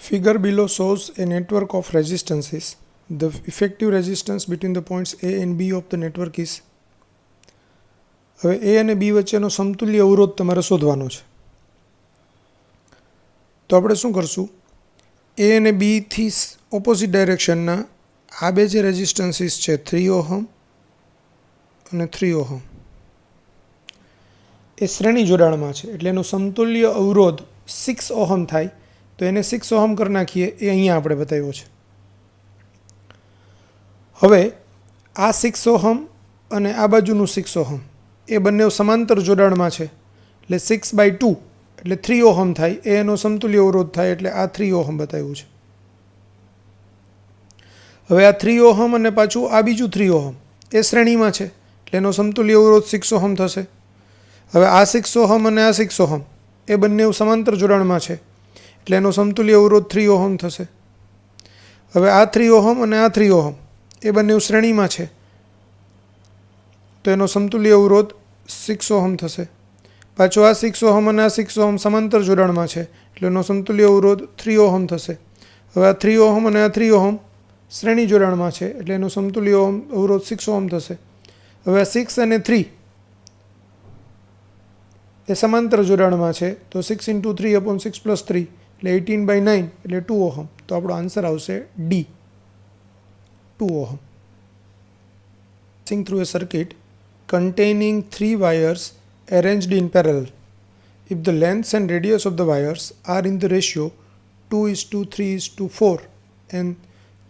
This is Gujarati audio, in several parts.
Figure below shows a network of resistances. The effective resistance between the points A and B of the network is. હવે A અને B વચ્ચેનો સમતુલ્ય અવરોધ તમારે શોધવાનો છે. તો આપણે શું કરશું, A અને B થી ઓપોઝિટ ડાયરેક્શનના આ બે જે રેઝિસ્ટન્સીસ છે 3 ઓહમ અને 3 ઓહમ એ શ્રેણી જોડાણમાં છે, એટલે એનો સમતુલ્ય અવરોધ 6 ઓહમ થાય. તો એને 6 ઓહમ કરી નાખીએ, એ અહીંયા આપણે બતાવ્યો છે. હવે આ 6 ઓહમ અને આ બાજુનું 6 ઓહમ એ બંને સમાંતર જોડાણમાં છે, એટલે 6/2 એટલે 3 ઓહમ થાય. એ એનો સમતુલ્ય અવરોધ થાય, એટલે આ 3 ઓહમ બતાવ્યું છે. હવે આ 3 ઓહમ અને પાછું આ બીજું 3 ઓહમ એ શ્રેણીમાં છે, એટલે એનો સમતુલ્ય અવરોધ 6 ઓહમ થશે. હવે આ 6 ઓહમ અને આ 6 ઓહમ એ બંને સમાંતર જોડાણમાં છે, એટલે એનો સમતુલ્ય અવરોધ 3 ઓહમ થશે. હવે આ 3 ઓહમ અને આ 3 ઓહમ એ બંને શ્રેણીમાં છે, તો એનો સમતુલ્ય અવરોધ 6 ઓહમ થશે. પાછો આ 6 ઓહમ અને આ 6 ઓહમ સમાંતર જોડાણમાં છે, એટલે એનો સમતુલ્ય અવરોધ 3 ઓહમ થશે. હવે આ 3 ઓહમ અને આ 3 ઓહમ શ્રેણી જોડાણમાં છે, એટલે એનો સમતુલ્ય અવરોધ 6 ઓહમ થશે. હવે આ 6 અને 3 એ સમાંતર જોડાણમાં છે, તો 6 × 3/6 + 3 એટલે 18/9 એટલે 2 ઓહમ. તો આપણો આન્સર આવશે D, 2 ohm. Passing through a circuit containing 3 wires arranged in parallel. If the lengths and radius of the wires are in the ratio 2:3:4 and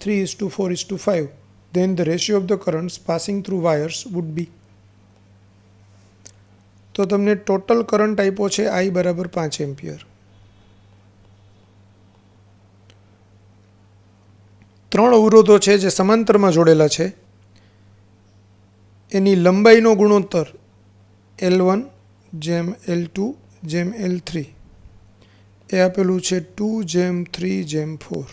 3:4:5, then the ratio of the currents passing through wires would be. તો તમને ટોટલ કરંટ આપ્યો છે I = 5 એમ્પિયર. 3 અવરોધો છે જે સમાંતરમાં જોડેલા છે, એની લંબાઈનો ગુણોત્તર L1 જેમ L2 જેમ L3 એ આપેલું છે 2:3:4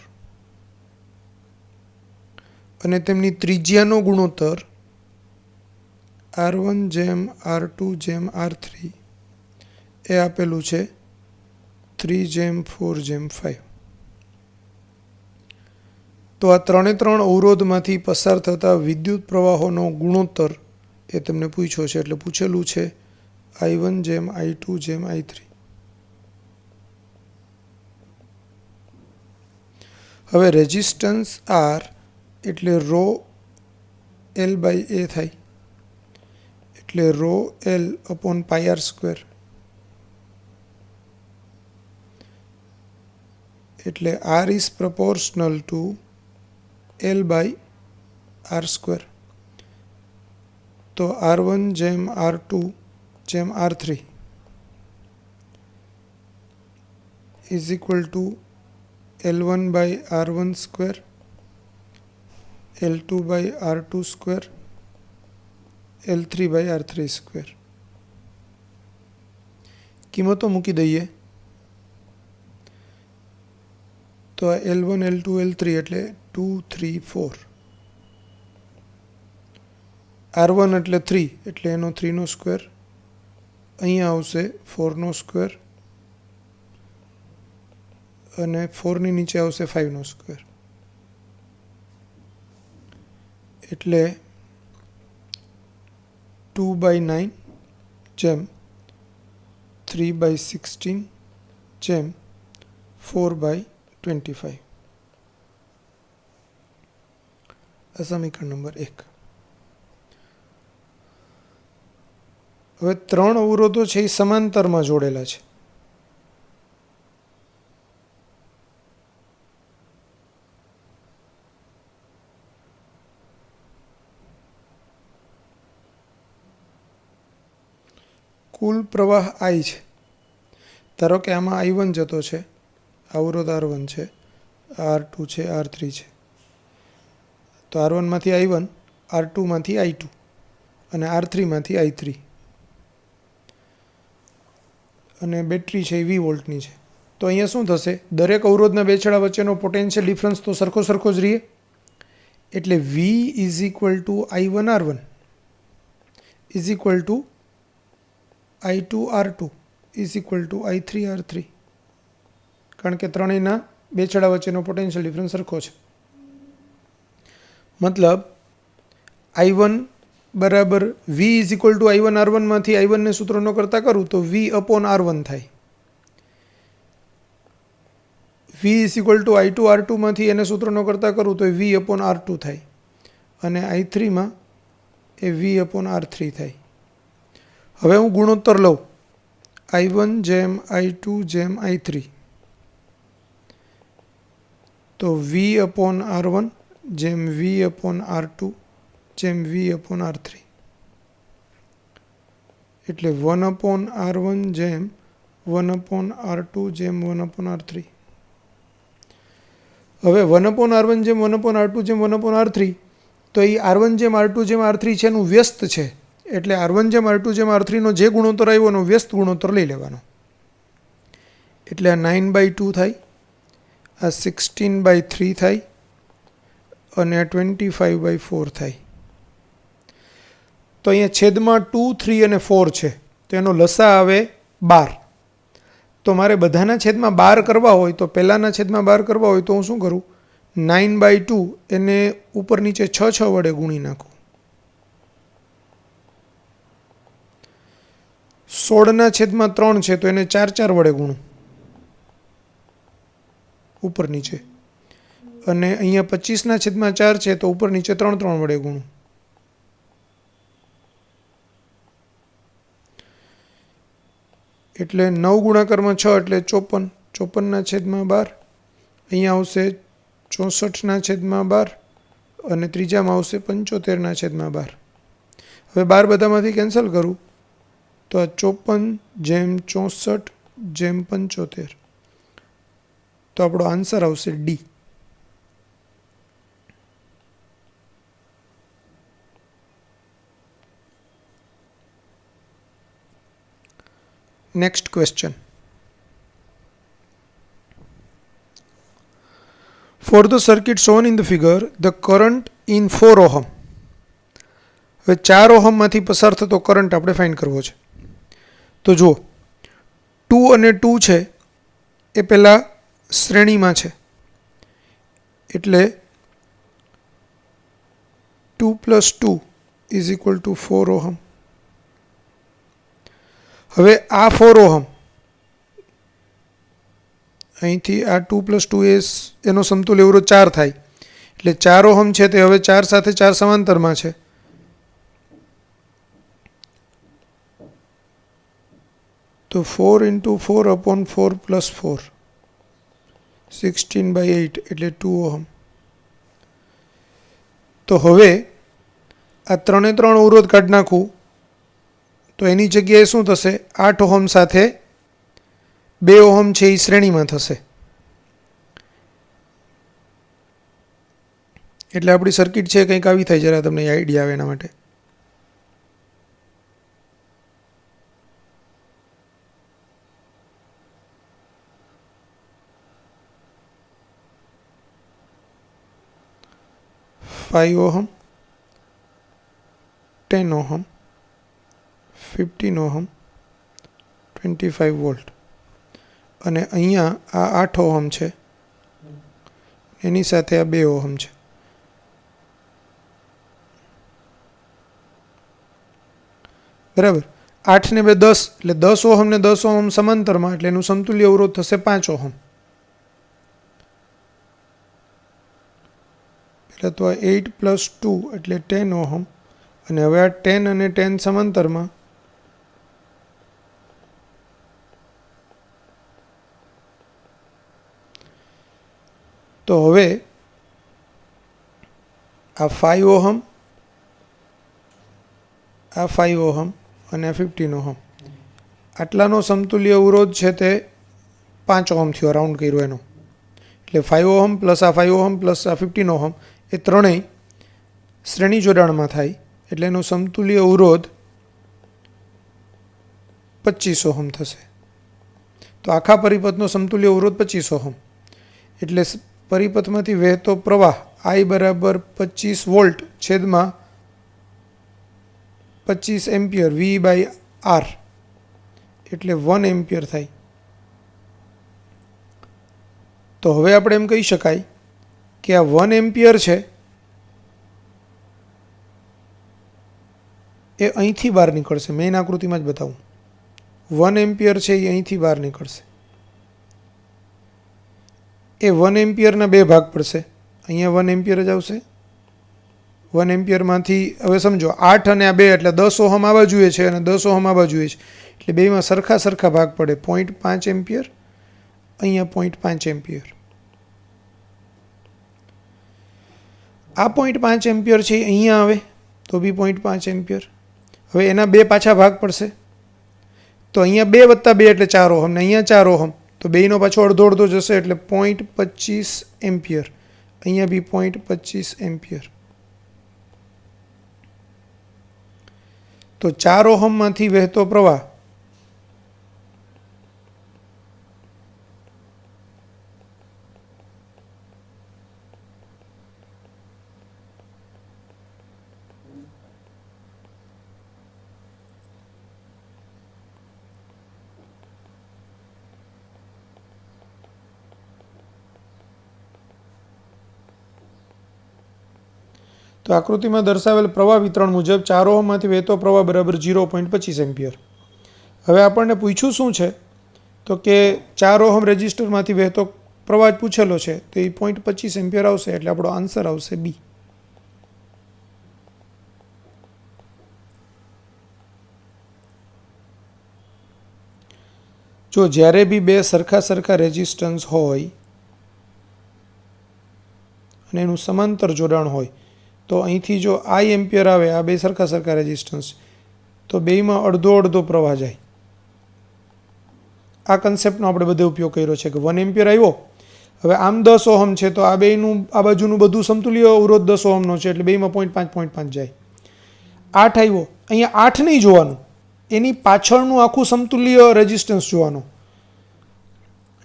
અને તેમની ત્રિજ્યાનો ગુણોત્તર R1 જેમ R2 જેમ R3 એ આપેલું છે 3:4:5. તો આ 3 અવરોધમાંથી પસાર થતા વિદ્યુત પ્રવાહોનો ગુણોત્તર એ તમને પૂછ્યો છે, એટલે પૂછેલું છે I1 જેમ I2 જેમ I3. હવે રેઝિસ્ટન્સ R એટલે ρ L/A થાય, એટલે ρ L/πr², એટલે R is proportional to L/r². તો R1 જેમ R2 જેમ R3 is equal to L1/r1², L2/r2², L3/r3². કિંમતો મૂકી દઈએ તો આ L1 L2 L3 એટલે 2 3 4. R1 એટલે 3 એટલે એનો 3નો સ્ક્વેર, અહીંયા આવશે 4નો સ્ક્વેર અને 4ની નીચે આવશે 5નો સ્ક્વેર, એટલે 2/9 જેમ 3/16 જેમ 4/25. આ સમીકરણ નંબર 1. હવે 3 અવરોધો છે એ સમાંતરમાં જોડેલા છે. કુલ પ્રવાહ I છે. ધારો કે આમાં I1 જતો છે, અવરોધ R1 છે, R2 છે, R3 છે. તો R1 માંથી I1, R2 માંથી I2 અને R3 માંથી I3. અને બેટરી છે એ 20 વોલ્ટની છે. તો અહીંયા શું થશે, દરેક અવરોધના બે છેડા વચ્ચેનો પોટેન્શિયલ ડિફરન્સ તો સરખો જ રહે, એટલે V = I1R1 = I2R2 = I3R3, કારણ કે ત્રણેયના બે છેડા વચ્ચેનો પોટેન્શિયલ ડિફરન્સ સરખો છે. મતલબ I1 બરાબર V is equal two I1 R1 માંથી I1 ને સૂત્રનો કરતા કરું તો V અપોન R1 થાય. V is equal to I2 R2 માંથી એને સૂત્રનો કરતા કરું તો V અપોન R2 થાય. અને I3 માં એ V અપોન R3 થાય. હવે હું ગુણોત્તર લઉં I1 જેમ I2 જેમ I3 તો V અપોન R1 જેમ V અપોન R2 જેમ V અપોન R3 એટલે 1 અપોન R1 જેમ 1 અપોન R2 જેમ 1 અપોન R3. હવે 1 અપોન R1 જેમ 1 અપોન R2 જેમ 1 અપોન R3 તો એ R1 જેમ R2 જેમ R3 છે એનું વ્યસ્ત છે એટલે R1 જેમ R2 જેમ R3 નો જે ગુણોત્તર આવ્યો એનો વ્યસ્ત ગુણોત્તર લઈ લેવાનો. એટલે આ 9/2 થાય, આ 16/3 થાય અને આ 25/4 થાય. તો અહીંયા છેદમાં 2, 3 અને 4 છે તો એનો લસા આવે 12. તો મારે બધાના છેદમાં 12 કરવા હોય તો પહેલાના છેદમાં 12 કરવા હોય તો હું શું કરું 9/2 એને ઉપર નીચે 6 વડે ગુણી નાખું. 16ના છેદમાં 3 છે તો એને 4 વડે ગુણું ઉપર નીચે. અને અહીંયા 25ના છેદમાં 4 છે તો ઉપર નીચે 3 વડે ગુણું. એટલે 9 ગુણાકારમાં 6 એટલે 54. 54ના છેદમાં 12 અહીંયા આવશે 64ના છેદમાં 12 અને ત્રીજામાં આવશે 75ના છેદમાં 12. હવે 12 બધામાંથી કેન્સલ કરું તો આ 54 જેમ 64 જેમ 75 તો આપણો આન્સર આવશે D. Next question. For the circuit shown in the figure, the current in 4 ohm. હવે 4 ઓહમ માંથી પસાર થતો કરંટ આપણે ફાઇન્ડ કરવો છે. તો જુઓ 2 અને 2 છે એ પહેલા શ્રેણીમાં છે એટલે 2 + 2 ઇઝ ઇક્વલ ટુ 4 ઓહમ. હવે આ 4 ઓહમ અહીંથી આ 2 + 2 એનો સમતુલ્ય અવરોધ 4 થાય એટલે 4 ઓહમ છે તે હવે 4 સાથે 4 સમાંતરમાં છે. તો 4 × 4 / 4 + 4 16/8 એટલે 2 ઓહમ. તો હવે આ 3 એ 3 અવરોધ કાઢી નાખું તો એની જગ્યાએ શું થશે 8 ઓહમ સાથે 2 ઓહમ છે એ શ્રેણીમાં થશે એટલે આપણી સર્કિટ છે કંઈક આવી થાય. જરા તમને આઈડિયા આવે એના માટે. Five ohm 10 ohm 15 ohm 25 volt અને અહીંયા આ 8 ઓહમ છે એની સાથે આ 2 ઓહમ છે. બરાબર 8 ને 2 10 એટલે 10 ઓહમ ને 10 ઓહમ સમાંતરમાં એટલે એનું સમતુલ્ય અવરોધ થશે 5 ઓહમ. એટલે તો આ 8 + 2 એટલે 10 ઓહમ અને હવે આ 10 અને 10 સમાંતરમાં તો હવે આ 5 ઓહમ આ 5 ઓહમ અને આ 15 ઓહમ આટલાનો સમતુલ્ય અવરોધ છે તે 5 ઓહમ થયો રાઉન્ડ કર્યો એનો. એટલે 5 ઓહમ પ્લસ આ 5 ઓહમ પ્લસ આ 15 ઓહમ એ ત્રણેય શ્રેણી જોડાણમાં થાય એટલે એનો સમતુલ્ય અવરોધ 25 ઓહમ થશે. તો આખા પરિપથનો સમતુલ્ય અવરોધ 25 ઓહમ એટલે પરિપથમાંથી વહેતો પ્રવાહ I બરાબર 25 વોલ્ટ છેદમાં 25 એમ્પિયર V/R એટલે 1 એમ્પિયર થાય. તો હવે આપણે એમ કહી શકાય કે આ 1 એમ્પિયર છે એ અહીંથી બહાર નીકળશે. મેઇન આકૃતિમાં જ બતાવું. 1 એમ્પિયર છે એ અહીંથી બહાર નીકળશે. એ 1 એમ્પિયરના બે ભાગ પડશે. અહીંયા 1 એમ્પિયર જ આવશે. 1 એમ્પિયરમાંથી હવે સમજો 8 અને આ 2 એટલે 10 ઓહમ આવવા જોઈએ છે અને 10 ઓહમ આવવા જોઈએ છે. એટલે બેમાં સરખા ભાગ પડે. 0.5 એમ્પિયર, અહીંયા 0.5 એમ્પિયર. આ 0.5 એમ્પિયર છે અહીંયા આવે તો બી 0.5 એમ્પિયર. હવે એના બે પાછા ભાગ પડશે. તો અહીંયા 2 + 2 એટલે 4 ઓહમ ને અહીંયા 4 ઓહમ. તો બેયનો પાછો અડધો જશે એટલે 0.25 એમ્પિયર. અહીંયા બી 0.25 એમ્પિયર. તો 4 ઓહમમાંથી વહેતો પ્રવાહ તો આકૃતિમાં દર્શાવેલ પ્રવાહ વિતરણ મુજબ 4 ઓહમમાંથી વહેતો પ્રવાહ બરાબર 0.25 એમ્પિયર. હવે આપણને પૂછ્યું શું છે તો કે 4 ઓહમ રેઝિસ્ટરમાંથી વહેતો પ્રવાહ પૂછેલો છે તો એ 0.25 એમ્પિયર આવશે. એટલે આપણો આન્સર આવશે બી. જો જ્યારે બી બે સરખા રેઝિસ્ટન્સ હોય અને એનું સમાંતર જોડાણ હોય તો અહીંથી જો I એમ્પિયર આવે, આ બે સરખા રેઝિસ્ટન્સ, તો બેયમાં અડધો પ્રવાહ જાય. આ કન્સેપ્ટનો આપણે બધે ઉપયોગ કર્યો છે કે 1 એમ્પિયર આવ્યો. હવે આમ 10 ઓહમ છે તો આ બેયનું આ બાજુનું બધું સમતુલ્ય અવરોધ 10 ઓહમનો છે એટલે બેયમાં 0.5 જાય. 8 આવ્યો, અહીંયા 8 નહીં જોવાનું, એની પાછળનું આખું સમતુલ્ય રેઝિસ્ટન્સ જોવાનું.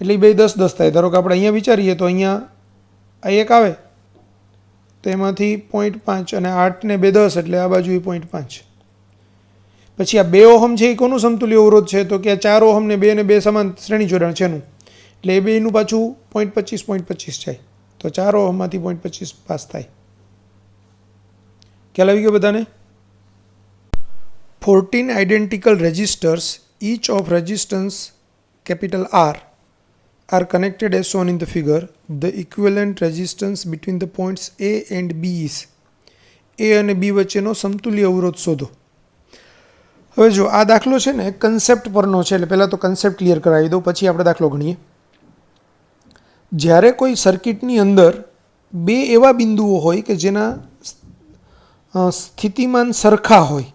એટલે બે 10 થાય. ધારો કે આપણે અહીંયા વિચારીએ તો અહીંયા આ એક આવે તો એમાંથી 0.5 અને 8 ને 2 10 એટલે આ બાજુ 0.5. પછી આ 2 ઓહમ છે એ કોનું સમતુલ્ય અવરોધ છે તો કે આ 4 ઓહમ ને 2 ને 2 સમાન શ્રેણી જોડાણ છે એનું. એટલે એ બેનું પાછું 0.25 જાય. તો 4 ઓહમમાંથી 0.25 પાસ થાય. ખ્યાલ આવી ગયો બધાને? 14 identical resistors, each of resistance capital R, are connected as shown in the figure. The equivalent resistance between the points A and B is. A અને B વચ્ચેનો સમતુલ્ય અવરોધ શોધો. હવે જો આ દાખલો છે ને કન્સેપ્ટ પરનો છે એટલે પહેલાં તો કન્સેપ્ટ ક્લિયર કરાવી દઉં પછી આપણે દાખલો ગણીએ. જ્યારે કોઈ સર્કિટની અંદર બે એવા બિંદુઓ હોય કે જેના સ્થિતિમાન સરખા હોય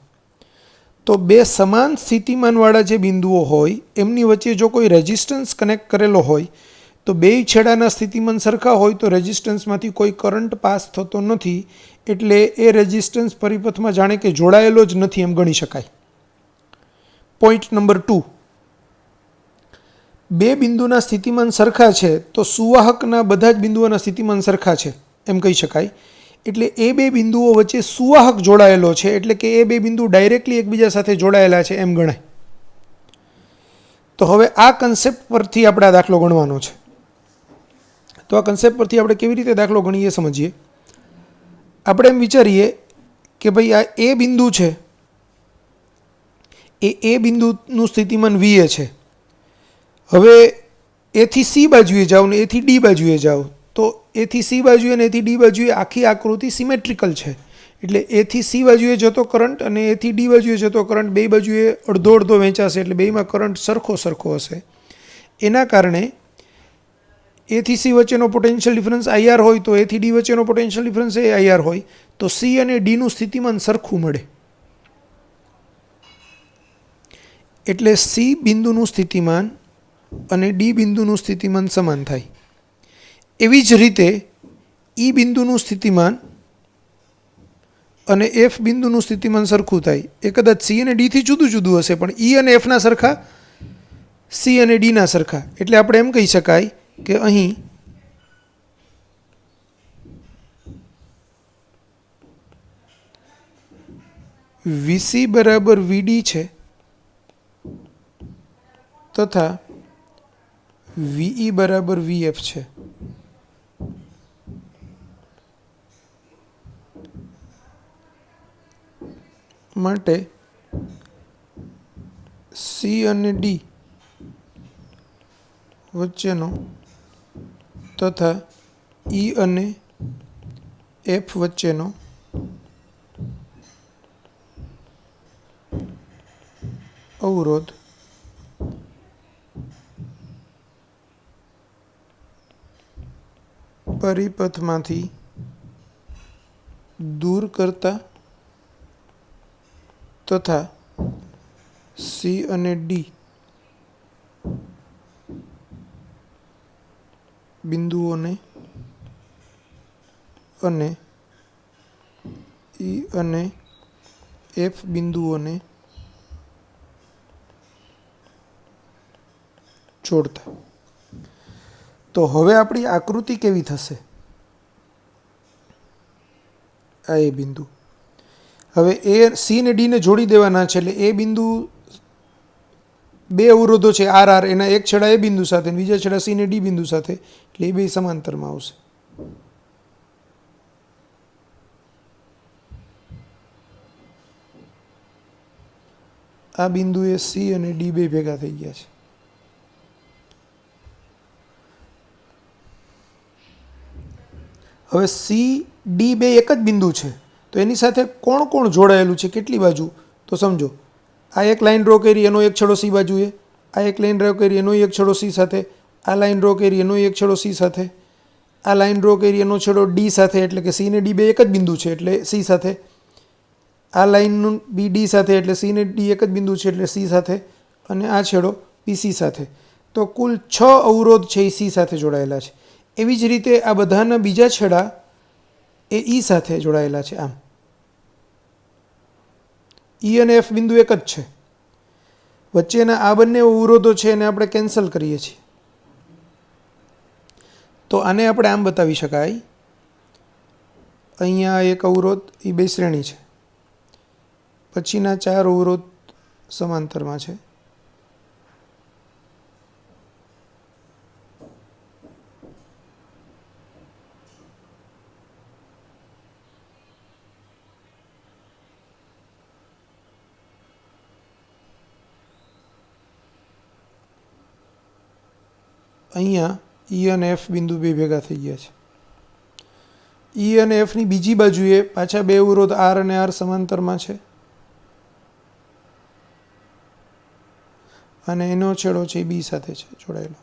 તો બે સમાન સ્થિતિમાનવાળા જે બિંદુઓ હોય એમની વચ્ચે જો કોઈ રેઝિસ્ટન્સ કનેક્ટ કરેલો હોય તો બેય છેડાના સ્થિતિમાન સરખા હોય તો રેઝિસ્ટન્સમાંથી કોઈ કરંટ પાસ થતો નથી. એટલે એ રેઝિસ્ટન્સ પરિપથમાં જાણે કે જોડાયેલો જ નથી એમ ગણી શકાય. પોઈન્ટ નંબર 2, બે બિંદુના સ્થિતિમાન સરખા છે તો સુવાહકના બધા જ બિંદુઓના સ્થિતિમાન સરખા છે એમ કહી શકાય. એટલે એ બે બિંદુઓ વચ્ચે સુવાહક જોડાયેલો છે એટલે કે એ બે બિંદુ ડાયરેક્ટલી એકબીજા સાથે જોડાયેલા છે એમ ગણાય. તો હવે આ કન્સેપ્ટ પરથી આપણે આ દાખલો ગણવાનો છે. તો આ કન્સેપ્ટ પરથી આપણે કેવી રીતે દાખલો ગણીએ સમજીએ. આપણે એમ વિચારીએ કે ભાઈ આ એ બિંદુ છે એ બિંદુનું સ્થિતિમાન VA છે. હવે એથી C બાજુએ જાઓ ને એથી D બાજુએ જાઓ તો એથી C બાજુએ અને એથી D બાજુએ આખી આકૃતિ સિમેટ્રિકલ છે. એટલે એથી C બાજુએ જતો કરંટ અને એથી D બાજુએ જતો કરંટ બે બાજુએ અડધો વહેંચાશે એટલે બેમાં કરંટ સરખો હશે. એના કારણે એથી C વચ્ચેનો પોટેન્શિયલ ડિફરન્સ IR હોય તો એથી D વચ્ચેનો પોટેન્શિયલ ડિફરન્સ એ IR હોય તો C અને Dનું સ્થિતિમાન સરખું મળે. એટલે C બિંદુનું સ્થિતિમાન અને D બિંદુનું સ્થિતિમાન સમાન થાય. એવી જ રીતે E બિંદુનું સ્થિતિમાન અને F બિંદુનું સ્થિતિમાન સરખું થાય. એ કદાચ C અને D થી જુદું હશે પણ E અને F ના સરખા, C અને D ના સરખા. એટલે આપણે એમ કહી શકાય કે અહીં VC બરાબર VD છે તથા VE બરાબર VF છે. માટે સી અને ડી વચ્ચેનો તથા ઈ અને એફ વચ્ચેનો અવરોધ પરિપથમાંથી દૂર કરતા તથા સી અને ડી બિંદુઓને અને ઈ અને એફ બિંદુઓને જોડતા. તો હવે આપણી આકૃતિ કેવી થશે? આ એ બિંદુ, હવે એ સી ને ડીને જોડી દેવાના છે, એટલે એ બિંદુ બે અવરોધો છે આર આર, એના એક છેડા એ બિંદુ સાથે બીજા છેડા સી ને ડી બિંદુ સાથે, એટલે એ બે સમાંતરમાં આવશે. આ બિંદુએ સી અને ડી બે ભેગા થઈ ગયા છે. હવે સી ડી બે એક જ બિંદુ છે, તો એની સાથે કોણ કોણ જોડાયેલું છે, કેટલી બાજુ? તો સમજો, આ એક લાઈન ડ્રો કરી, એનો એક છેડો સી બાજુએ, આ એક લાઈન ડ્રો કરી, એનો એક છેડો સી સાથે, આ લાઈન ડ્રો કરી, એનો એક છેડો સી સાથે, આ લાઈન ડ્રો કરી, એનો છેડો ડી સાથે, એટલે કે સી ને ડી બે એક જ બિંદુ છે એટલે સી સાથે, આ લાઈનનું બી ડી સાથે, એટલે સી ને ડી એક જ બિંદુ છે એટલે સી સાથે, અને આ છેડો પીસી સાથે. તો કુલ 6 અવરોધ છે એ સી સાથે જોડાયેલા છે. એવી જ રીતે આ બધાના બીજા છેડા એ ઈ સાથે જોડાયેલા છે. આમ ઈ અને એફ બિંદુ એક જ છે, વચ્ચેના આ બંને અવરોધો છે એને આપણે કેન્સલ કરીએ છીએ. તો આને આપણે આમ બતાવી શકાય, અહીંયા એક અવરોધ, એ બે શ્રેણી છે, પછીના 4 અવરોધ સમાંતરમાં છે. અહીંયા ઈ અને એફ બિંદુ બે ભેગા થઈ ગયા છે. ઈ અને એફની બીજી બાજુએ પાછા બે અવરોધ આર અને આર સમાંતરમાં છે, અને એનો છેડો છે બી સાથે છે જોડાયેલો.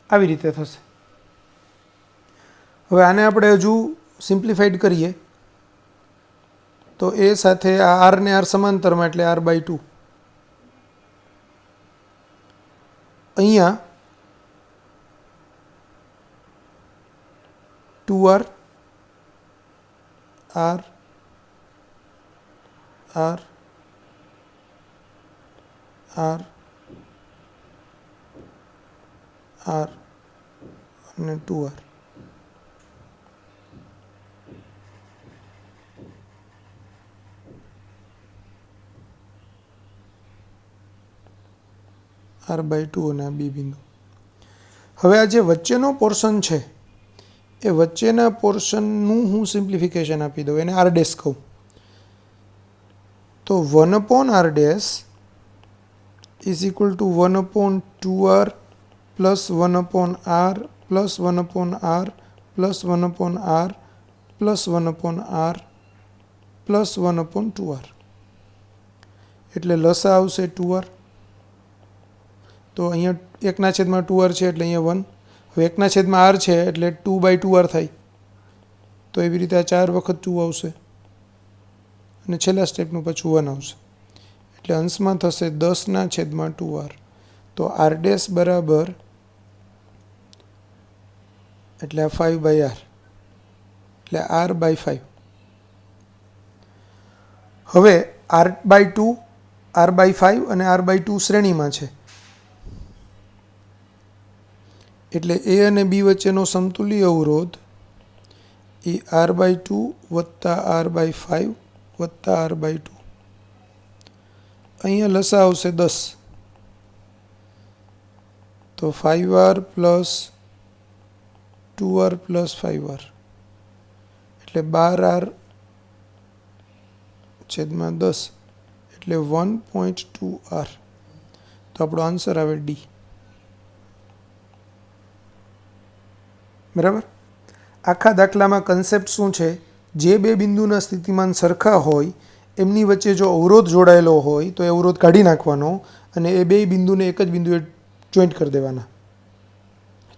આવી રીતે થશે. હવે આને આપણે હજુ સિમ્પ્લિફાઈડ કરીએ તો એ સાથે આ આર ને આર સમાંતરમાં, એટલે r/2. અહીંયા 2r r r r r અને 2r. r/2 અને આ બી બિંદુ. હવે આ જે વચ્ચેનો પોર્શન છે એ વચ્ચેના પોર્શનનું હું સિમ્પ્લિફિકેશન આપી દઉં, એને r' કહું. તો 1/r' is equal two 1/2r plus 1/r plus 1/r plus 1/r plus 1/r plus 1/2r. એટલે લસા આવશે 2r. તો અહીંયા 1/2r છે એટલે અહીંયા 1. હવે 1/r છે એટલે 2/2r થાય, તો એવી રીતે આ 4 વખત 2 આવશે, અને છેલ્લા સ્ટેપનું પાછું 1 આવશે, એટલે અંશમાં થશે 10/2r. તો r' બરાબર, એટલે આ 5/r, એટલે r/5. હવે r/2, r/5 અને r/2 શ્રેણીમાં છે, એટલે એ અને બી વચ્ચેનો સમતુલ્ય અવરોધ એ r/2 વત્તા r/5 વત્તા r/2. અહીંયા લસા આવશે 10, તો 5r plus 2r plus 5r એટલે 12r છેદમાં 10 એટલે 1.2r. તો આપણો આન્સર આવે ડી. બરાબર. આખા દાખલામાં કન્સેપ્ટ શું છે? જે બે બિંદુના સ્થિતિમાન સરખા હોય એમની વચ્ચે જો અવરોધ જોડાયેલો હોય તો એ અવરોધ કાઢી નાખવાનો અને એ બે બિંદુને એક જ બિંદુએ જોઈન્ટ કરી દેવાના.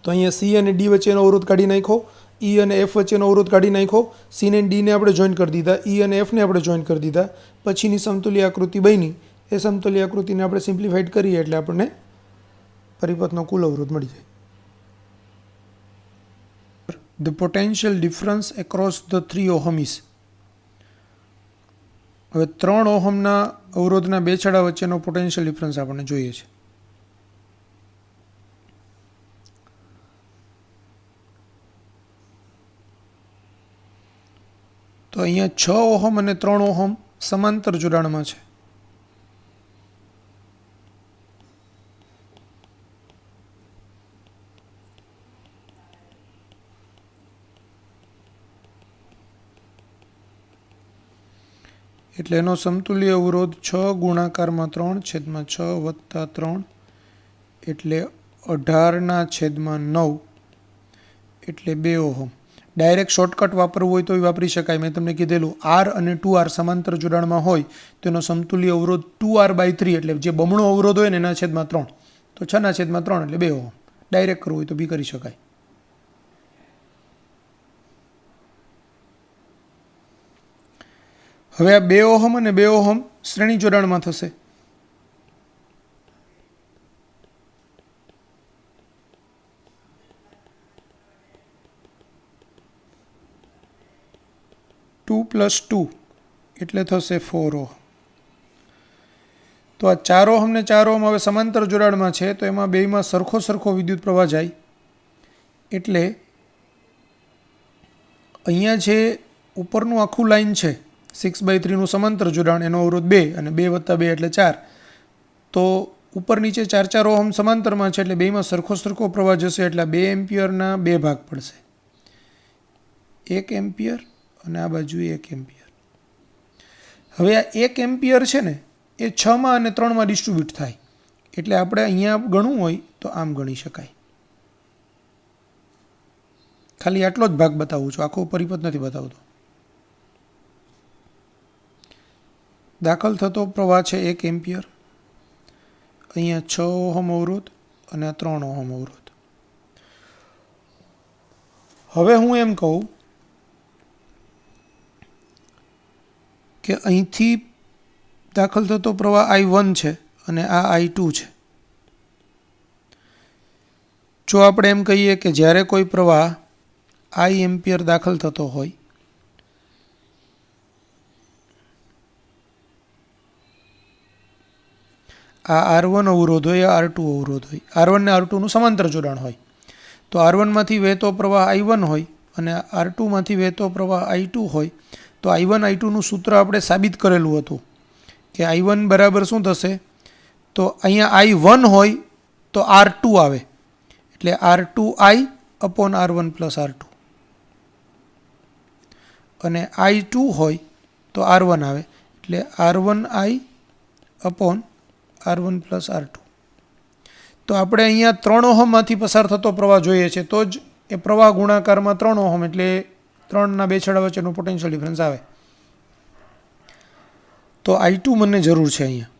તો અહીંયા સી અને ડી વચ્ચેનો અવરોધ કાઢી નાખ્યો, ઈ અને એફ વચ્ચેનો અવરોધ કાઢી નાખ્યો, સી ને ડીને આપણે જોઈન્ટ કરી દીધા, ઈ અને એફને આપણે જોઈન્ટ કરી દીધા. પછીની સમતુલ્ય આકૃતિ બની. એ સમતુલ્ય આકૃતિને આપણે સિમ્પ્લિફાઈડ કરીએ એટલે આપણને પરિપથનો કુલ અવરોધ મળી જાય. The potential difference across the 3 ohm is. હવે 3 ઓહમના અવરોધના બે છેડા વચ્ચેનો પોટેન્શિયલ ડિફરન્સ આપણને જોઈએ છે. તો અહીંયા 6 ઓહમ અને 3 ઓહમ સમાંતર જોડાણમાં છે. એટલે એનો સમતુલ્ય અવરોધ 6 ગુણાકારમાં 3 છેદમાં 6 વત્તા 3 એટલે 18/9 એટલે 2 ઓહમ. ડાયરેક્ટ શોર્ટકટ વાપરવું હોય તો વાપરી શકાય. મેં તમને કીધેલું આર અને 2r સમાંતર જોડાણમાં હોય તો એનો સમતુલ્ય અવરોધ 2r/3 એટલે જે બમણો અવરોધ હોય ને એના છેદમાં 3, તો 6/3 એટલે 2 ઓહમ. ડાયરેક્ટ કરવું હોય તો બી કરી શકાય. હવે આ 2 ઓહમ અને 2 ઓહમ શ્રેણી જોડાણમાં થશે. ટુ પ્લસ 2 એટલે થશે 4 ઓહમ. તો આ 4 ઓહમ ને 4 ઓહમ હવે સમાંતર જોડાણમાં છે તો એમાં બેયમાં સરખો વિદ્યુત પ્રવાહ જાય. એટલે અહીંયા જે ઉપરનું આખું લાઈન છે 6/3નું સમાંતર જોડાણ, એનો અવરોધ 2 અને 2 વત્તા 2 એટલે 4. તો ઉપર નીચે 4 ઓહમ સમાંતરમાં છે એટલે બેયમાં સરખો પ્રવાહ જશે એટલે 2 એમ્પિયરના 2 ભાગ પડશે. 1 એમ્પિયર અને આ બાજુ 1 એમ્પિયર. હવે આ 1 એમ્પિયર છે ને એ 6માં અને 3માં ડિસ્ટ્રીબ્યુટ થાય. એટલે આપણે અહીંયા ગણવું હોય તો આમ ગણી શકાય. ખાલી આટલો જ ભાગ બતાવું છું, આખો પરિપથ નથી બતાવતો. દાખલ થતો પ્રવાહ છે 1 એમ્પિયર. અહીંયા 6 ઓહમ અવરોધ અને આ 3 ઓહમ અવરોધ. હવે હું એમ કહું કે અહીંથી દાખલ થતો પ્રવાહ I1 છે અને આ I2 છે. જો આપણે એમ કહીએ કે જ્યારે કોઈ પ્રવાહ I એમ્પિયર દાખલ થતો હોય આ R1 અવરોધ હોય, R2 અવરોધ હોય, R1 ને R2નું સમાંતર જોડાણ હોય, તો R1માંથી વહેતો પ્રવાહ I1 હોય અને R2માંથી વહેતો પ્રવાહ I2 હોય. તો I1 I2નું સૂત્ર આપણે સાબિત કરેલું હતું કે I1 બરાબર શું થશે? તો અહીંયા I1 હોય તો R2 આવે એટલે R2I upon R1 plus R2 અને I2 હોય તો R1 આવે એટલે R1I upon R1 plus R2. તો આપણે અહીંયા 3 ઓહમમાંથી પસાર થતો પ્રવાહ જોઈએ છે તો જ એ પ્રવાહ ગુણાકારમાં 3 ઓહમ એટલે 3ના બે છેડા વચ્ચેનો પોટેન્શિયલ ડિફરન્સ આવે. તો I2 મને જરૂર છે અહીંયા.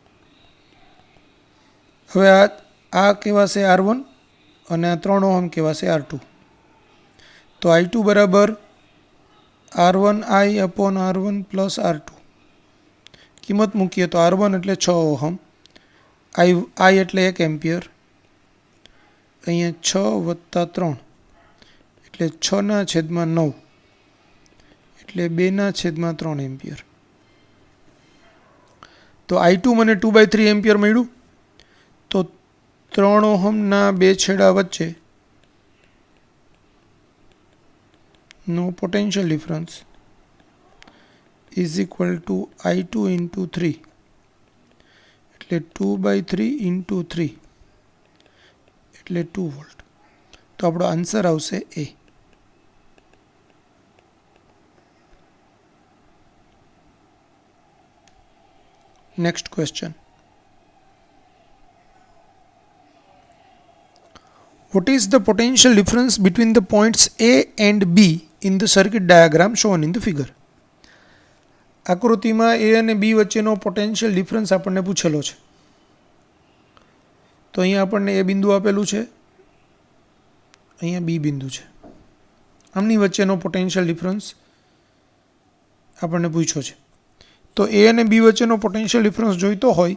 હવે આ કહેવાશે R1 અને આ 3 ઓહમ કહેવાશે R2. તો I2 બરાબર R1I upon R1 plus R2. કિંમત મૂકીએ તો R1 એટલે 6 ઓહમ, I એટલે 1 એમ્પિયર, અહીંયા 6 વત્તા 3 એટલે 6/9 એટલે 2/3 એમ્પિયર. તો I2 મને 2/3 એમ્પિયર મળ્યું. તો 3 ઓહમના બે છેડા વચ્ચે નો potential difference is equal to I2 × 3 એટલે 2/3 × 3 એટલે 2 વોલ્ટ. તો આપણો આન્સર આવશે A. Next question. What is the potential difference between the points A and B in the circuit diagram shown in the figure? આકૃતિમાં A અને B વચ્ચેનો પોટેન્શિયલ ડિફરન્સ આપણને પૂછેલો છે. તો અહીંયા આપણને A બિંદુ આપેલું છે, અહીંયા B બિંદુ છે. આમની વચ્ચેનો પોટેન્શિયલ ડિફરન્સ આપણને પૂછ્યો છે. તો A અને B વચ્ચેનો પોટેન્શિયલ ડિફરન્સ જોઈતો હોય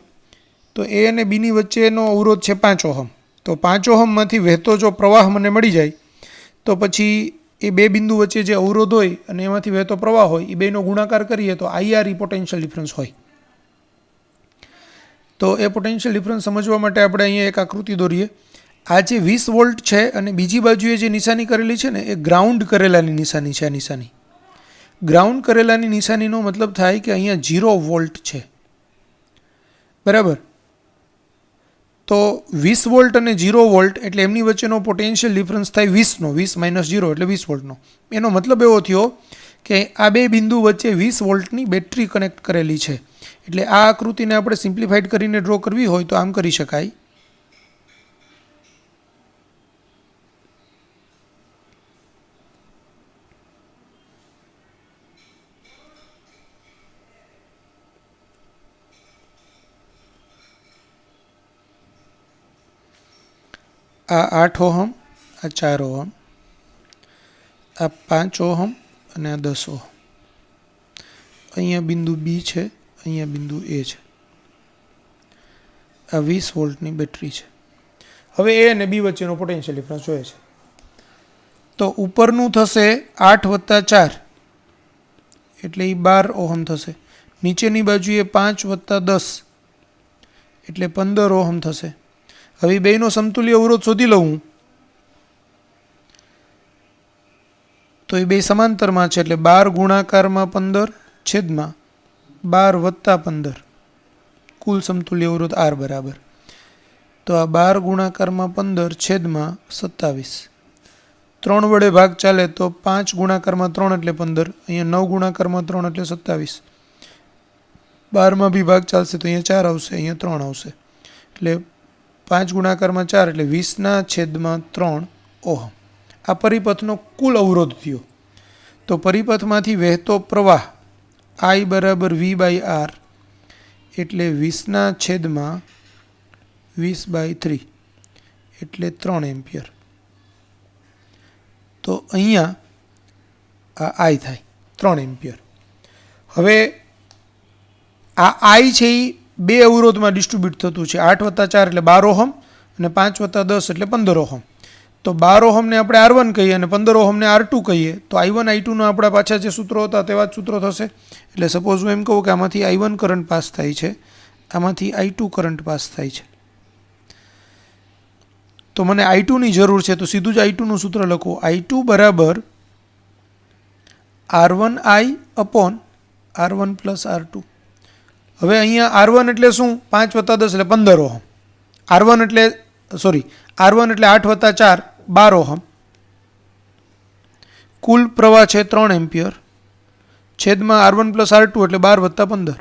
તો A અને B ની વચ્ચેનો અવરોધ છે 5 ઓહમ. તો 5 ઓહમમાંથી વહેતો જો પ્રવાહ મને મળી જાય તો પછી એ બે બિંદુ વચ્ચે જે અવરોધ હોય અને એમાંથી વહેતો પ્રવાહ હોય એ બેનો ગુણાકાર કરીએ તો IR ઈ પોટેન્શિયલ ડિફરન્સ હોય. તો એ પોટેન્શિયલ ડિફરન્સ સમજવા માટે આપણે અહીંયા એક આકૃતિ દોરીએ. આ જે 20 વોલ્ટ છે અને બીજી બાજુએ જે નિશાની કરેલી છે ને એ ગ્રાઉન્ડ કરેલાની નિશાની છે. આ નિશાની ગ્રાઉન્ડ કરેલાની નિશાનીનો મતલબ થાય કે અહીંયા 0 વોલ્ટ છે, બરાબર. તો 20 વોલ્ટ અને 0 વોલ્ટ એટલે એમની વચ્ચેનો પોટેન્શિયલ ડિફરન્સ થાય 20નો. 20 - 0 એટલે 20 વોલ્ટનો. એનો મતલબ એવો થયો કે આ બે બિંદુ વચ્ચે 20 વોલ્ટની બેટરી કનેક્ટ કરેલી છે. એટલે આ આકૃતિને આપણે સિમ્પ્લિફાઈડ કરીને ડ્રો કરવી હોય તો આમ કરી શકાય. આ 8 ઓહમ, આ 4 ઓહમ, આ 5 ઓહમ અને આ 10 ઓહમ. અહીંયા બિંદુ B છે, અહીંયા બિંદુ A છે. આ 20 વોલ્ટની બેટરી છે. હવે A અને B વચ્ચેનો પોટેન્શિયલ ડિફરન્સ જોઈએ છે. તો ઉપરનું થશે 8 + 4 એટલે એ 12 ઓહમ થશે. નીચેની બાજુએ 5 + 10 એટલે 15 ઓહમ થશે. હવે બેનો સમતુલ્ય અવરોધ શોધી લઉં તો એ બે સમાંતરમાં છે એટલે 12 ગુણાકારમાં 15 છેદમાં 12 + 15 કુલ સમતુલ્ય અવરોધ R બરાબર. તો આ 12 ગુણાકારમાં 15 છેદમાં 27. 3 વડે ભાગ ચાલે તો 5 ગુણાકારમાં 3 એટલે 15, અહીંયા 9 ગુણાકારમાં 3 એટલે 27. 12માં બી ભાગ ચાલશે તો અહીંયા 4 આવશે, અહીંયા 3 આવશે. એટલે 5 ગુણાકારમાં 4 એટલે 20/3 ઓહમ. આ પરિપથનો કુલ અવરોધ થયો. તો પરિપથમાંથી વહેતો પ્રવાહ I = V/R એટલે 20/20/3 એટલે 3 એમ્પિયર. તો અહીંયા આ I થાય 3 એમ્પિયર. હવે આ I છે એ બે અવરોધમાં ડિસ્ટ્રીબ્યુટ થતું છે. 8 + 4 એટલે 12 ઓહમ અને 5 + 10 એટલે 15 ઓહમ. તો 12 ઓહમને આપણે R1 કહીએ અને 15 ઓહમને R2 કહીએ તો I1 I2નો આપણા પાછા જે સૂત્રો હતા તેવા જ સૂત્રો થશે. એટલે સપોઝ હું એમ કહું કે આમાંથી I1 કરંટ પાસ થાય છે, આમાંથી I2 કરંટ પાસ થાય છે. તો મને I2ની જરૂર છે તો સીધું જ I2નું સૂત્ર લખું. I2 = R1I / R1 + R2. હવે અહીંયા R1 એટલે શું? 5 + 10 એટલે 15 ઓહમ. R1 એટલે 8 + 4 12 ઓહમ. કુલ પ્રવાહ છે 3 એમ્પિયર છેદમાં R1 + R2 એટલે 12 + 15.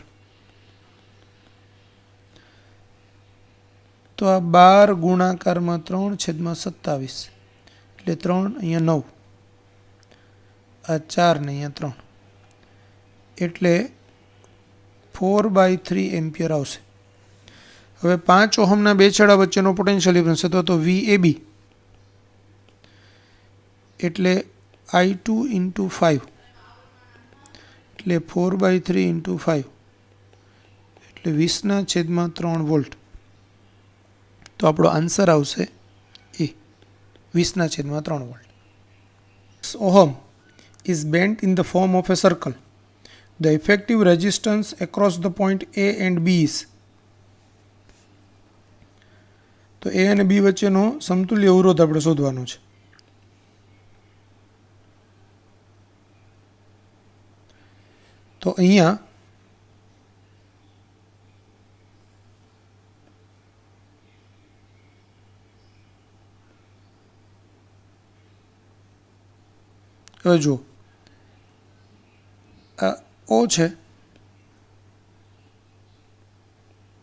તો આ 12 ગુણાકારમાં 3 છેદમાં 27 એટલે 3, અહીંયા 9, આ 4 ને અહીંયા 3 એટલે 4/3 એમ્પિયર આવશે. હવે 5 ઓહમના બે છેડા વચ્ચેનો પોટેન્શિયલ ડિફરન્સ હતો તો VAB એટલે I2 × 5 એટલે 4/3 × 5 એટલે 20/3 વોલ્ટ. તો આપણો આન્સર આવશે એ 20/3 volt. Ohm is bent in the form of a circle. The effective resistance across the point A and B is. તો A અને B વચ્ચેનો સમતુલ્ય અવરોધ આપણે શોધવાનો છે. તો અહીંયા હવે જો આ ઓ છે,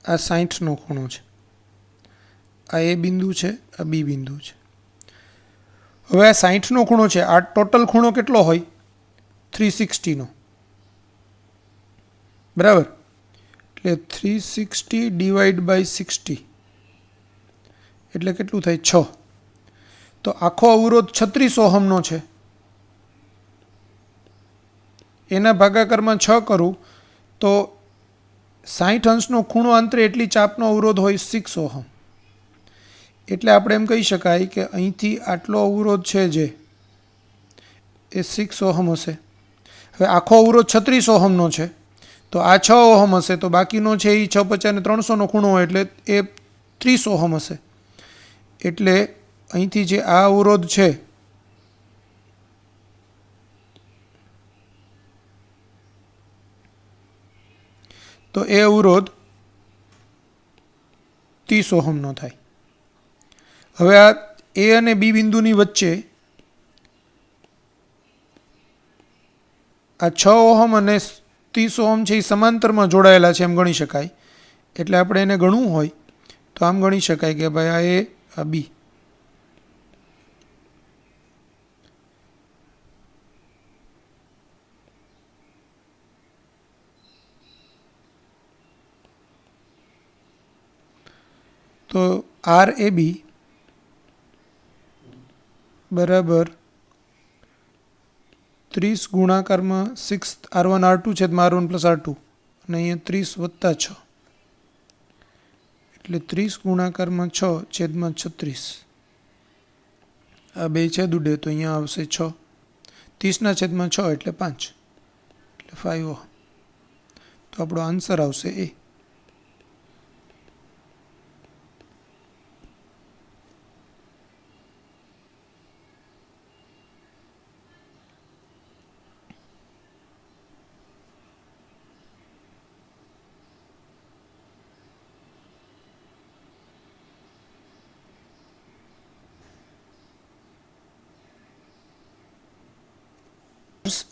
આ 60નો ખૂણો છે, આ એ બિંદુ છે, આ બી બિંદુ છે. હવે આ 60નો ખૂણો છે, આ ટોટલ ખૂણો કેટલો હોય? 360નો, બરાબર. એટલે 360 ડિવાઈડ બાય 60 એટલે કેટલું થાય? 6. તો આખો અવરોધ 36 ઓહમનો છે, એના ભાગાકારમાં 6 કરું તો 60 અંશનો ખૂણો આંતરે એટલી ચાપનો અવરોધ હોય 6 ઓહમ. એટલે આપણે એમ કહી શકાય કે અહીંથી આટલો અવરોધ છે જે એ 6 ઓહમ હશે. હવે આખો અવરોધ 36 ઓહમનો છે, તો આ 6 ઓહમ હશે, તો બાકીનો છે એ 6 50 ને 300નો ખૂણો હોય એટલે એ 30 ઓહમ હશે. એટલે અહીંથી જે આ અવરોધ છે તો એ અવરોધ 30 ઓહમનો થાય. હવે આ એ અને બી બિંદુની વચ્ચે આ 6 ઓહમ અને 30 ઓહમ છે એ સમાંતરમાં જોડાયેલા છે એમ ગણી શકાય. એટલે આપણે એને ગણવું હોય તો આમ ગણી શકાય કે ભાઈ આ એ, આ બી. તો આર એ બી બરાબર 30 ગુણાકારમાં 6 R1 R2 છેદમાં R1 પ્લસ R2 અને અહીંયા 30 વત્તા 6 એટલે 30 ગુણાકારમાં 6 છેદમાં 36. આ બે છેદ ઉડે તો અહીંયા આવશે 6. 30ના છેદમાં 6 એટલે 5 એટલે 5 ઓહમ. તો આપણો આન્સર આવશે એ.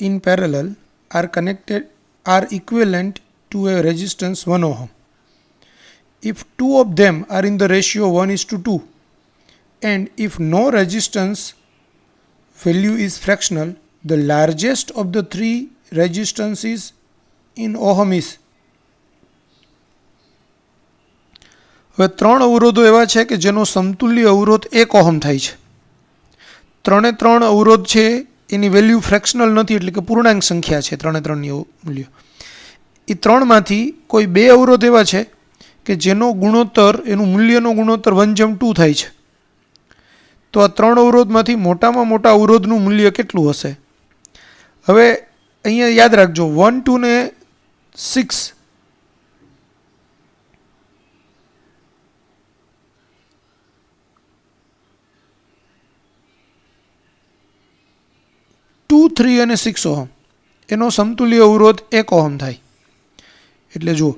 In parallel are equivalent to a resistance 1 ohm. If two of them are in the ratio 1:2 and if no resistance value is fractional, the largest of the three resistances in ohm is. હવે ત્રણ અવરોધો એવા છે કે જેનો સમતુલ્ય અવરોધ 1 ઓહમ થાય છે. ત્રણ અવરોધ છે એની વેલ્યુ ફ્રેક્શનલ નથી, એટલે કે પૂર્ણાંક સંખ્યા છે ત્રણની મૂલ્ય. એ ત્રણમાંથી કોઈ બે અવરોધ એવા છે કે જેનો ગુણોત્તર, એનું મૂલ્યનો ગુણોત્તર 1:2 થાય છે. તો આ ત્રણ અવરોધમાંથી મોટામાં મોટા અવરોધનું મૂલ્ય કેટલું હશે? હવે અહીંયા યાદ રાખજો 1, 2 ને 6 2, 3 અને 6 ઓહમ એનો સમતુલ્ય અવરોધ 1 ઓહમ થાય. એટલે જો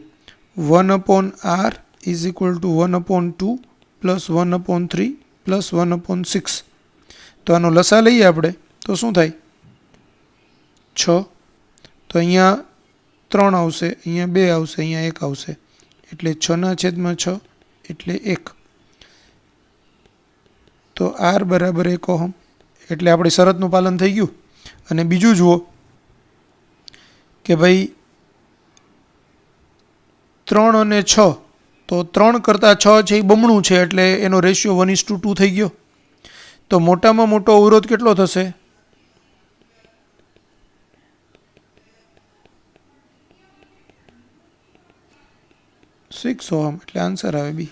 1/R is equal two 1/2 plus 1/3 plus 1/6. તો આનો લસા લઈએ આપણે તો શું થાય? 6. તો અહીંયા 3 આવશે, અહીંયા 2 આવશે, અહીંયા 1 આવશે, એટલે 6ના છેદમાં 6 એટલે 1. તો R બરાબર 1 ઓહમ. એટલે આપણી શરતનું પાલન થઈ ગયું. અને બીજું જુઓ કે ભાઈ 3 અને 6, તો 3 કરતાં 6 છે એ બમણું છે, એટલે એનો રેશિયો 1:2 થઈ ગયો. તો મોટામાં મોટો અવરોધ કેટલો થશે? 6 ઓહમ. એટલે આન્સર આવે બી.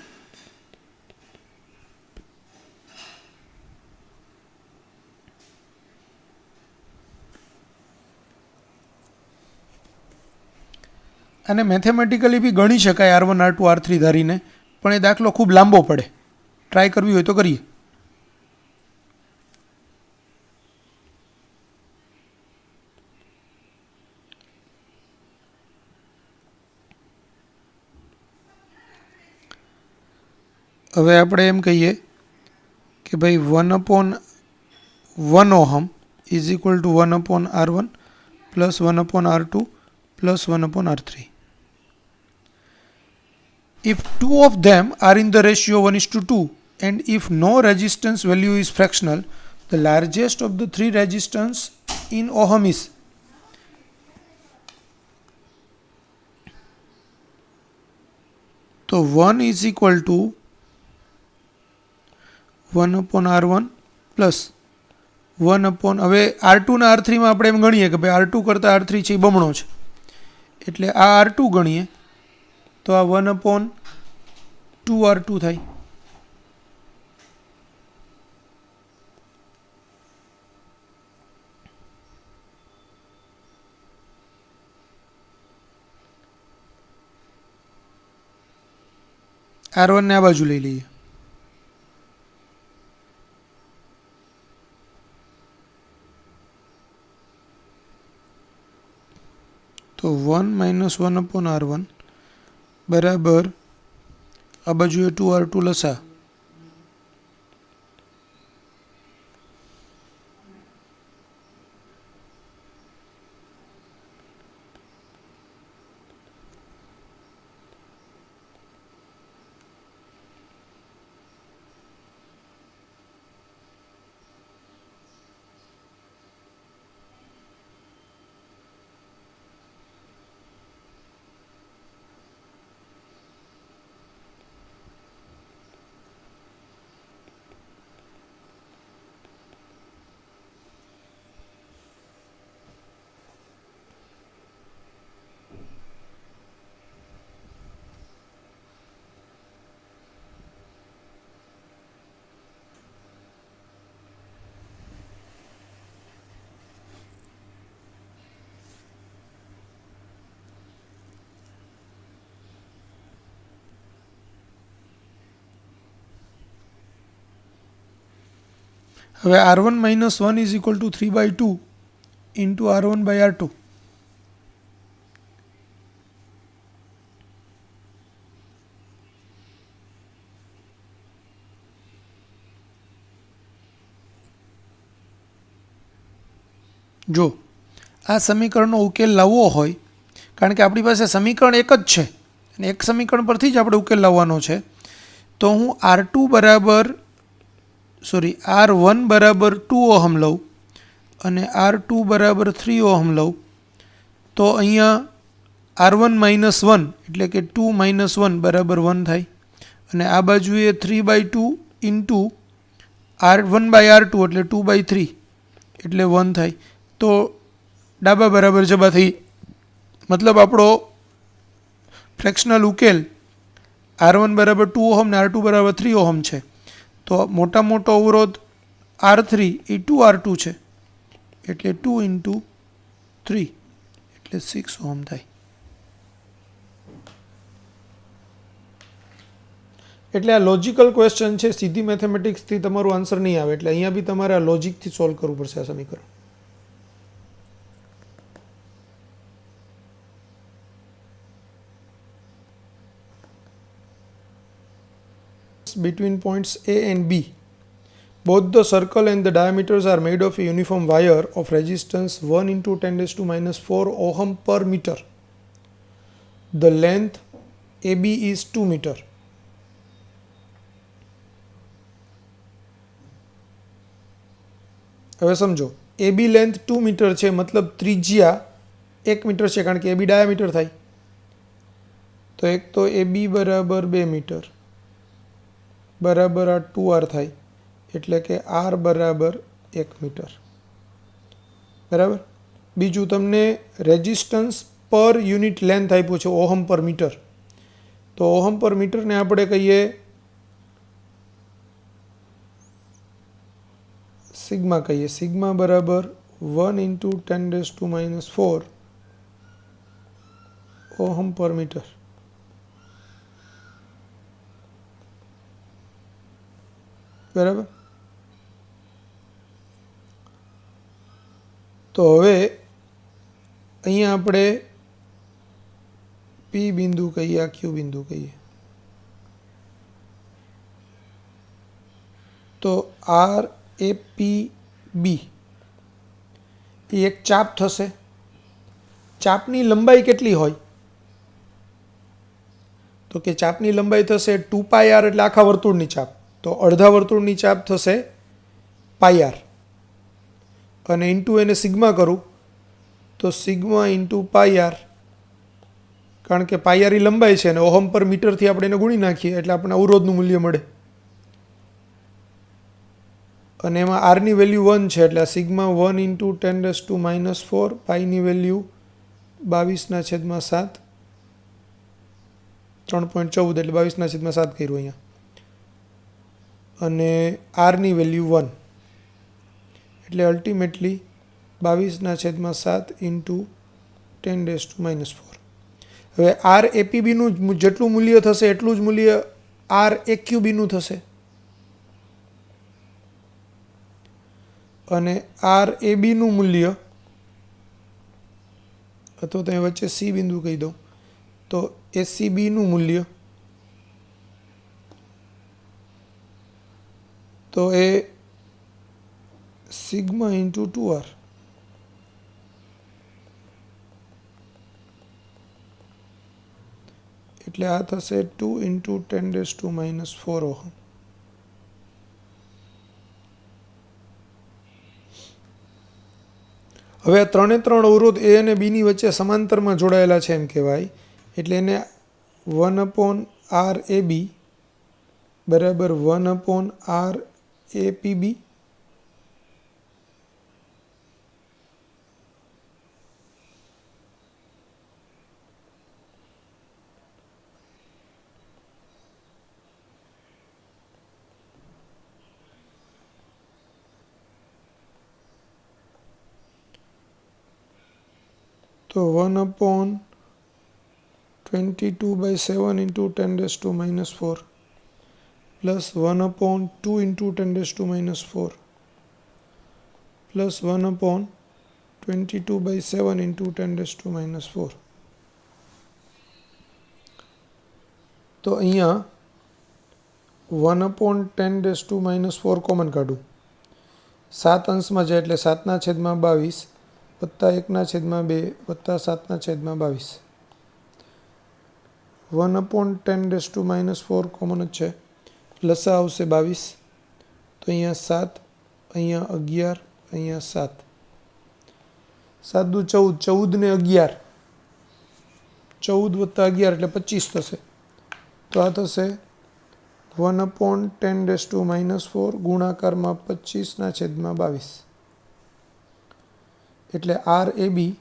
અને મેથેમેટિકલી બી ગણી શકાય R1 R2 R3 ધારીને, પણ એ દાખલો ખૂબ લાંબો પડે. ટ્રાય કરવી હોય તો કરીએ. હવે આપણે એમ કહીએ કે ભાઈ 1/1 ohm is equal to 1 upon R1 plus 1 upon R2 plus 1 upon R3. If two of them are in the ratio 1:2 and if no resistance value is fractional, the largest of the three resistance in ohm is. So 1 is equal to 1 upon R1 plus 1 upon, હવે R2 ને R3 માં આપણે એમ ગણીએ કે ભાઈ R2 કરતાં R3 છે એ બમણો છે, એટલે આ R2 ગણીએ તો આ 1 upon 2R2 થાય. R1 ને આ બાજુ લઈ લઈએ. તો 1 minus 1 upon R1 બરાબર આ બાજુએ 2R2 લસા. હવે R1 minus 1 is equal to 3/2 into R1 by R2. જો આ સમીકરણનો ઉકેલ લાવવો હોય, કારણ કે આપણી પાસે સમીકરણ એક જ છે અને એક સમીકરણ પરથી જ આપણે ઉકેલ લાવવાનો છે, તો હું R1 બરાબર 2 ઓહમ લઉં અને R2 બરાબર 3 ઓહમ લઉં, તો અહીંયા R1 minus 1 એટલે કે 2 minus 1 બરાબર 1 થાય અને આ બાજુએ 3/2 into R1 by R2 એટલે 2/3 એટલે 1 થાય. તો ડાબા બરાબર જબા થઈ, મતલબ આપણો ફ્રેક્શનલ ઉકેલ R1 બરાબર 2 ઓહમ ને R2 બરાબર 3 ઓહમ છે. તો મોટા મોટો અવરોધ R3 એ 2R2 છે એટલે 2 into 3 એટલે 6 ઓહમ થાય. એટલે આ લોજિકલ ક્વેશ્ચન છે, સીધી મેથેમેટિક્સથી તમારું આન્સર નહીં આવે, એટલે અહીંયા બી તમારે આ લોજિકથી સોલ્વ કરવું પડશે આ સમીકરણ. Between points A and B, both the circle and the diameters are made of a uniform wire of resistance 1 into 10⁻⁴ ohm per meter. The length AB is 2 meter. હવે સમજો, AB લેન્થ 2 મીટર છે, મતલબ ત્રિજ્યા 1 મીટર છે, કારણ કે AB ડાયામીટર થાય. તો એક તો AB બરાબર 2 મીટર બરાબર આ 2R થાય, એટલે કે R બરાબર 1 મીટર બરાબર. બીજું તમને રેઝિસ્ટન્સ પર યુનિટ લેન્થ આપ્યું છે ઓહમ પર મીટર, તો ઓહમ પર મીટરને આપણે કહીએ સિગ્મા કહીએ. સિગ્મા બરાબર 1 into 10⁻⁴ ઓહમ પર મીટર બરાબર. તો હવે અહીંયા આપણે P બિંદુ કહીએ, આ Q બિંદુ કહીએ. તો R A P B એ એક ચાપ થશે. ચાપની લંબાઈ કેટલી હોય? તો કે ચાપની લંબાઈ થશે 2πr એટલે આખા વર્તુળની ચાપ. તો અડધા વર્તુળની ચાપ થશે πr અને ઇન્ટુ એને સિગ્મા કરું તો સિગ્મા ઇન્ટુ πr, કારણ કે πr એ લંબાઈ છે અને ઓહમ પર મીટરથી આપણે એને ગુણી નાખીએ એટલે આપણને અવરોધનું મૂલ્ય મળે. અને એમાં આરની વેલ્યુ 1 છે એટલે સિગ્મા 1 ઇન્ટુ 10⁻⁴, પાઈની વેલ્યુ 22/7, 3.14 એટલે 22/7 કર્યું અહીંયા. અને આરની વેલ્યુ 1 એટલે અલ્ટિમેટલી 22/7 ઇન્ટુ 10⁻⁴. હવે આર એપીબીનું જેટલું મૂલ્ય થશે એટલું જ મૂલ્ય આર એક્યુબીનું થશે અને આર એબીનું મૂલ્ય, અથવા તો વચ્ચે સી બિંદુ કહી દઉં તો એસીબીનું મૂલ્ય તો એ સિગ્મા ઇન્ટુ 2r એટલે આ થશે 2 ઇન્ટુ 10⁻⁴ ઓહમ. હવે આ 3 અવરોધ એ અને બીની વચ્ચે સમાંતરમાં જોડાયેલા છે એમ કહેવાય. એટલે એને 1/r એબી બરાબર 1/r એપીબી તો 1/22/7 into 10⁻⁴ plus 1/2 into 10⁻⁴ plus 1/22/7 into 10⁻⁴. તો અહીંયા 1/10⁻⁴ કોમન કાઢું, 7 અંશમાં જાય એટલે 7/22 વત્તા 1/2 વત્તા 7/22. 1/10⁻⁴ કોમન જ છે, લસા આવશે 22, તો અહીંયા 7, અહીંયા 11, અહીંયા 7, 7 દુ 14, 14 ને 11, 14 વત્તા 11 એટલે 25 થશે. તો આ થશે 1/10⁻⁴ ગુણાકારમાં 25/22 એટલે આર એબી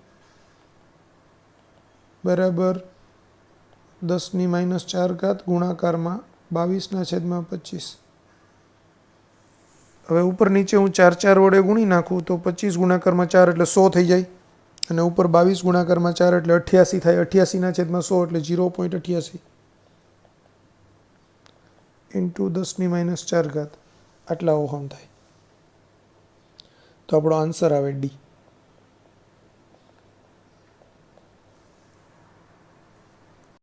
બરાબર 10⁻⁴ ગુણાકારમાં 22/25. હવે ઉપર નીચે હું 4 વડે ગુણી નાખું તો 25 ગુણાકારમાં 4 એટલે 100 થઈ જાય અને ઉપર 22 ગુણાકારમાં 4 એટલે 88 થાય. 88/100 એટલે 0.88 ઇન્ટુ 10⁻⁴ આટલા ઓહમ થાય. તો આપણો આન્સર આવે ડી.